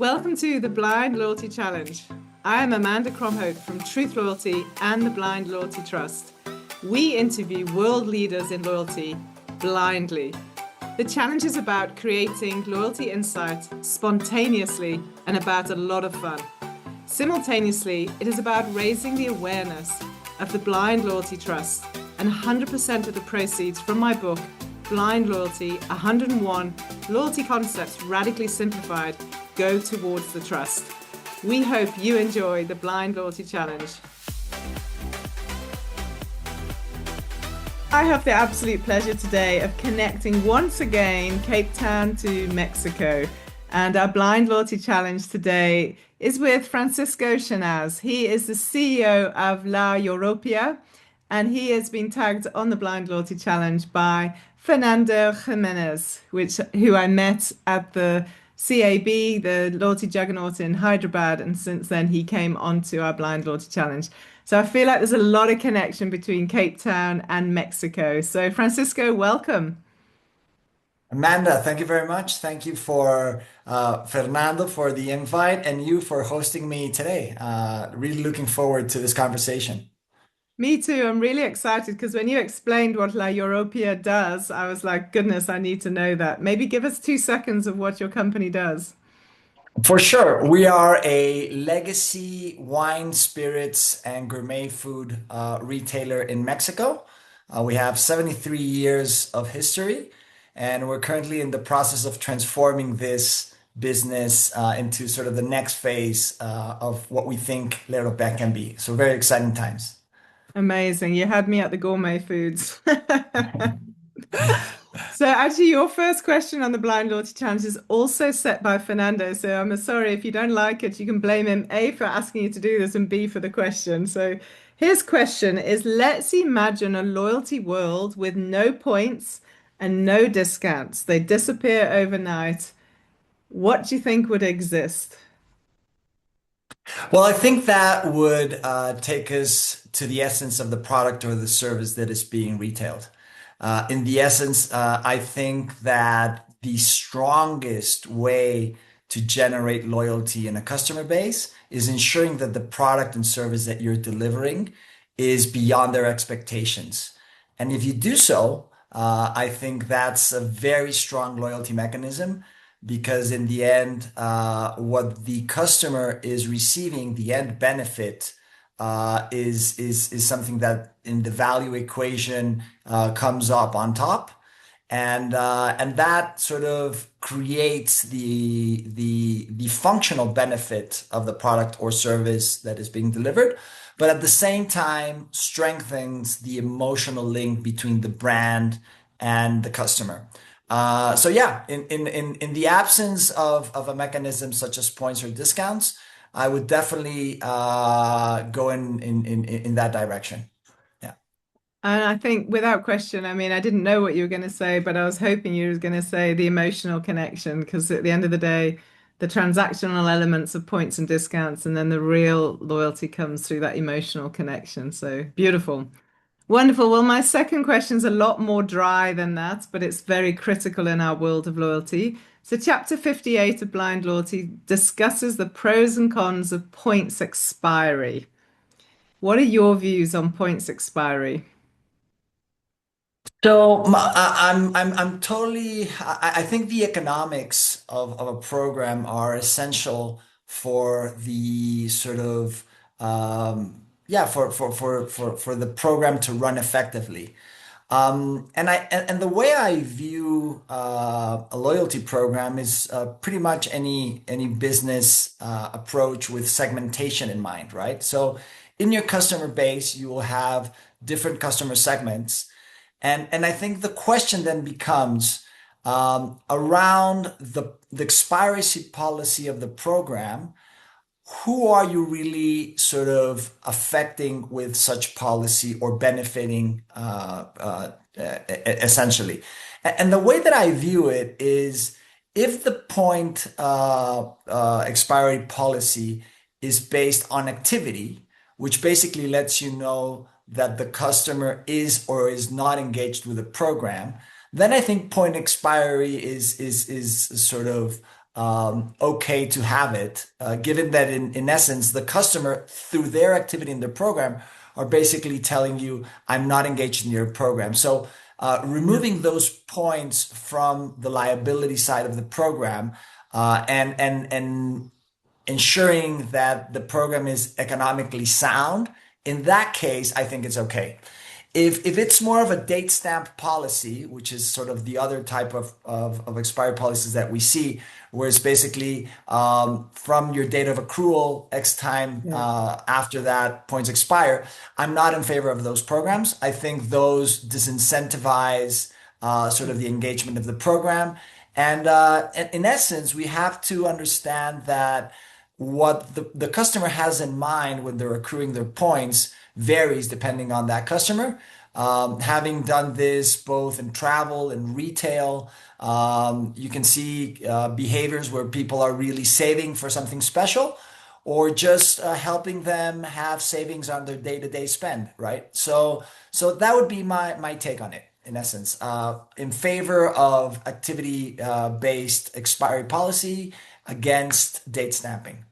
Welcome to the Blind Loyalty Challenge. I am Amanda Cromhope from Truth Loyalty and the Blind Loyalty Trust. We interview world leaders in loyalty blindly. The challenge is about creating loyalty insights spontaneously and about a lot of fun. Simultaneously, it is about raising the awareness of the Blind Loyalty Trust, and 100% of the proceeds from my book, Blind Loyalty 101 Loyalty Concepts Radically Simplified, go towards the trust. We hope you enjoy the Blind Loyalty Challenge. I have the absolute pleasure today of connecting once again Cape Town to Mexico. And our Blind Loyalty Challenge today is with Francisco Schnaas. He is the CEO of La Europea, and he has been tagged on the Blind Loyalty Challenge by Fernando Jimenez, who I met at the CAB, the Loyalty Juggernaut in Hyderabad, and since then he came onto our Blind Loyalty Challenge. So I feel like there's a lot of connection between Cape Town and Mexico. So Francisco, welcome. Amanda, thank you very much. Thank you for Fernando for the invite and you for hosting me today. Really looking forward to this conversation. Me too. I'm really excited because when you explained what La Europea does, I was like, goodness, I need to know that. Maybe give us 2 seconds of what your company does. For sure, we are a legacy wine, spirits, and gourmet food retailer in Mexico. We have 73 years of history, and we're currently in the process of transforming this business into sort of the next phase of what we think L'Europe can be. So very exciting times. Amazing. You had me at the gourmet foods. So actually, your first question on the Blind Loyalty Challenge is also set by Fernando. So I'm sorry if you don't like it, you can blame him A for asking you to do this and B for the question. So his question is, let's imagine a loyalty world with no points and no discounts. They disappear overnight. What do you think would exist? Well, I think that would take us to the essence of the product or the service that is being retailed. In the essence, I think that the strongest way to generate loyalty in a customer base is ensuring that the product and service that you're delivering is beyond their expectations. And if you do so, I think that's a very strong loyalty mechanism because in the end, what the customer is receiving, the end benefit, is something that in the value equation comes up on top, and that sort of creates the functional benefit of the product or service that is being delivered, but at the same time strengthens the emotional link between the brand and the customer. So yeah, in the absence of a mechanism such as points or discounts, I would definitely go in that direction. Yeah. And I think without question, I mean, I didn't know what you were going to say, but I was hoping you were going to say the emotional connection, because at the end of the day, the transactional elements of points and discounts, and then the real loyalty comes through that emotional connection. So beautiful. Wonderful. Well, my second question is a lot more dry than that, but it's very critical in our world of loyalty. So, chapter 58 of Blind Loyalty discusses the pros and cons of points expiry. What are your views on points expiry? So I'm totally. I think the economics of a program are essential for the sort of yeah for the program to run effectively. And the way I view a loyalty program is pretty much any business approach with segmentation in mind, right? So in your customer base, you will have different customer segments, and I think the question then becomes around the expiry policy of the program. Who are you really sort of affecting with such policy or benefiting essentially? And the way that I view it is if the point expiry policy is based on activity, which basically lets you know that the customer is or is not engaged with the program, then I think point expiry is sort of okay to have it, given that in essence, the customer, through their activity in the program, are basically telling you, I'm not engaged in your program. So Yeah. removing those points from the liability side of the program and ensuring that the program is economically sound, in that case, I think it's okay. If it's more of a date stamp policy, which is sort of the other type of expiry policies that we see, where it's basically from your date of accrual, X time Yeah. after that points expire, I'm not in favor of those programs. I think those disincentivize sort of the engagement of the program. And in essence, we have to understand that what the customer has in mind when they're accruing their points varies depending on that customer. Having done this both in travel and retail, you can see behaviors where people are really saving for something special or just helping them have savings on their day-to-day spend, right? So that would be my take on it in essence, in favor of activity based expiry policy against date stamping.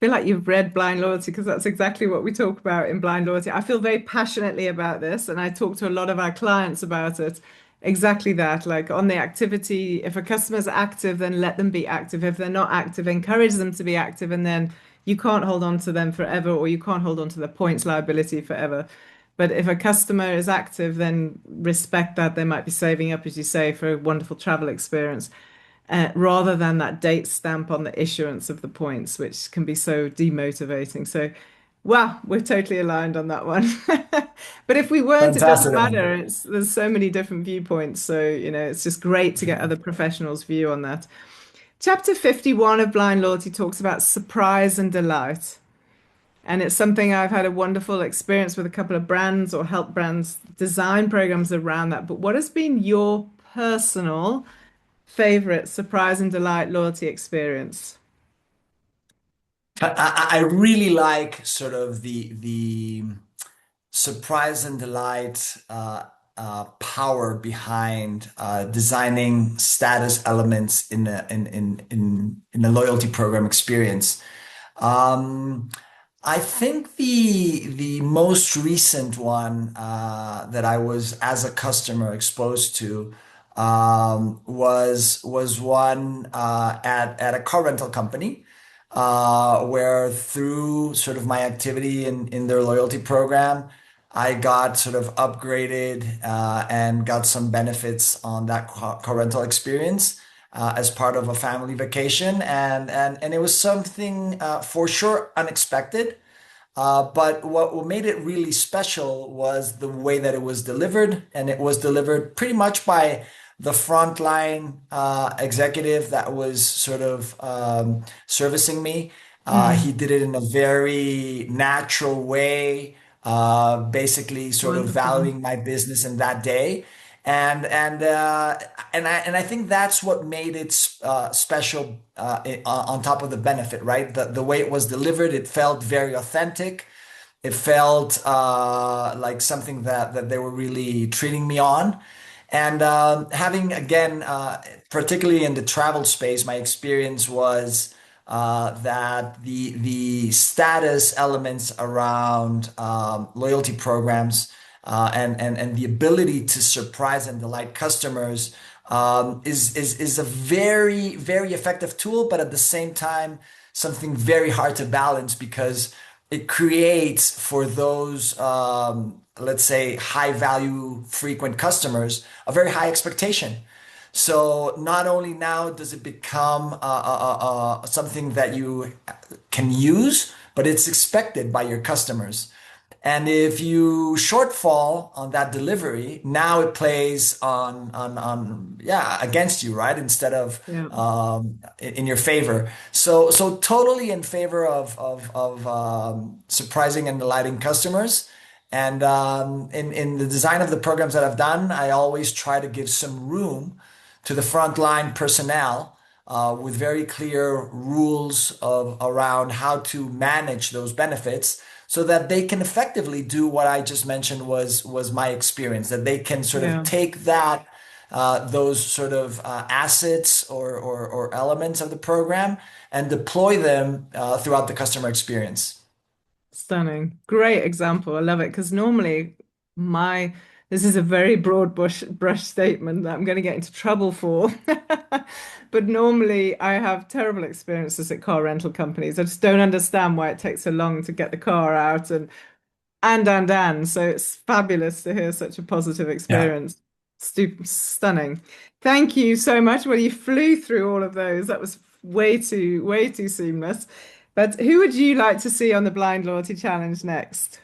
Feel like you've read Blind Loyalty because that's exactly what we talk about in Blind Loyalty. I feel very passionately about this, and I talk to a lot of our clients about it. Exactly that. Like on the activity, if a customer's active, then let them be active. If they're not active, encourage them to be active, and then you can't hold on to them forever, or you can't hold on to the points liability forever. But if a customer is active, then respect that they might be saving up, as you say, for a wonderful travel experience rather than that date stamp on the issuance of the points, which can be so demotivating. So, wow, we're totally aligned on that one. But if we weren't, it doesn't Fantastic. matter. There's so many different viewpoints. So, it's just great to get other professionals' view on that. Chapter 51 of Blind Loyalty talks about surprise and delight. And it's something I've had a wonderful experience with a couple of brands or help brands design programs around that. But what has been your personal favorite surprise and delight loyalty experience? I really like sort of the surprise and delight power behind designing status elements in a loyalty program experience. Um, I think the most recent one that I was as a customer exposed to was one at a car rental company where through sort of my activity in their loyalty program, I got sort of upgraded and got some benefits on that car rental experience as part of a family vacation, and it was something for sure unexpected. But what made it really special was the way that it was delivered, and it was delivered pretty much by the frontline executive that was sort of servicing me. He Mm, did it in a very natural way, basically sort of wonderful. valuing my business in that day. And I think that's what made it special on top of the benefit, right? The way it was delivered, it felt very authentic. It felt like something that they were really treating me on. And having, again, particularly in the travel space, my experience was that the status elements around loyalty programs and the ability to surprise and delight customers is a very effective tool, but at the same time something very hard to balance because it creates for those let's say high value frequent customers a very high expectation. So not only now does it become something that you can use, but it's expected by your customers. And if you shortfall on that delivery, now it plays on yeah against you, right? Instead of Yeah. in your favor. So totally in favor of surprising and delighting customers. And in the design of the programs that I've done, I always try to give some room to the frontline personnel with very clear rules of around how to manage those benefits so that they can effectively do what I just mentioned was my experience, that they can sort of Yeah. take that those sort of assets or elements of the program and deploy them throughout the customer experience. Stunning. Great example. I love it because normally my this is a very broad brush statement that I'm going to get into trouble for. But normally I have terrible experiences at car rental companies. I just don't understand why it takes so long to get the car out and. So it's fabulous to hear such a positive Yeah. experience. Stunning. Thank you so much. Well, you flew through all of those. That was way too seamless. But who would you like to see on the Blind Loyalty Challenge next?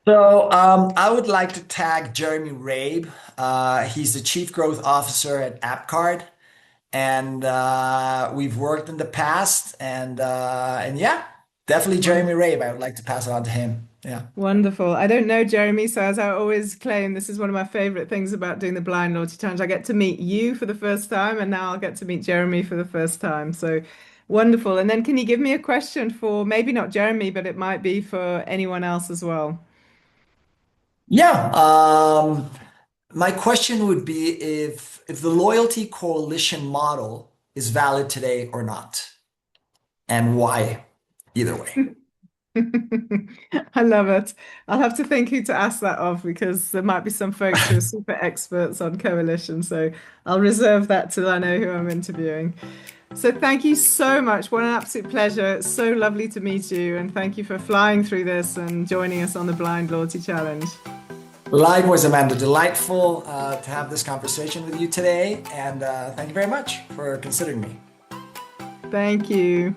So I would like to tag Jeremy Rabe. He's the Chief Growth Officer at AppCard, and we've worked in the past. And yeah, definitely Jeremy Wonderful. Rabe. I would like to pass it on to him. Yeah. Wonderful. I don't know Jeremy, so as I always claim, this is one of my favorite things about doing the Blind Loyalty Challenge. I get to meet you for the first time, and now I'll get to meet Jeremy for the first time. So wonderful. And then can you give me a question for maybe not Jeremy, but it might be for anyone else as well? Yeah. My question would be if the loyalty coalition model is valid today or not, and why, either way. I love it. I'll have to think who to ask that of because there might be some folks who are super experts on coalition. So I'll reserve that till I know who I'm interviewing. So thank you so much. What an absolute pleasure. It's so lovely to meet you. And thank you for flying through this and joining us on the Blind Loyalty Challenge. Likewise, Amanda, delightful to have this conversation with you today, and thank you very much for considering me. Thank you.